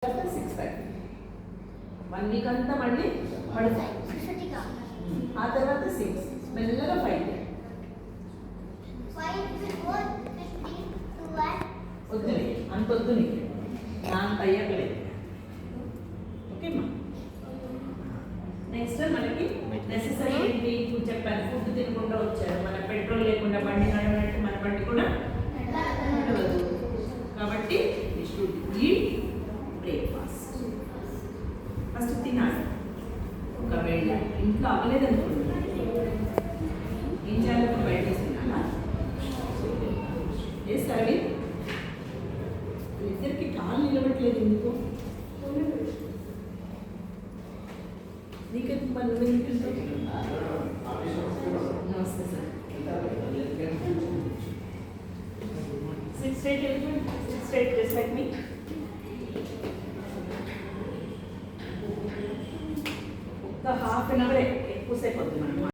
6:30 1 week అంతా మళ్ళీ పడుతాయి. ఆ తర్వాత 6 మెల్లగా 5 వద్దులే అంత వద్దు నీకు నా అంత అయ్యకలేదు. ఓకేమ్మా. నెక్స్ట్ మనకి నెసెసరీ ఏంటి ఇప్పుడు చెప్పాను. ఫుడ్ తినకుండా వచ్చారు, మన పెట్రోల్ లేకుండా బండి నడవనట్టు మన బండి కూడా నడవదు. కాబట్టి we should eat breakfast. First తినాలి. ఒకవేళ ఇంట్లో అవ్వలేదనుకోండి ఏం చేయాలి? బయట తినాలా? ఏ సరే ఇద్దరికి కాళ్ళు నిలబట్టలేదు ఎందుకు? నీకెందుకు పని నమస్తే సార్. 6 straight వెళ్ళిపోయింది. 6 straight just like me. ఒక హాఫ్ అన్ అవర్ ఎక్కువసేపు వద్దు మనం.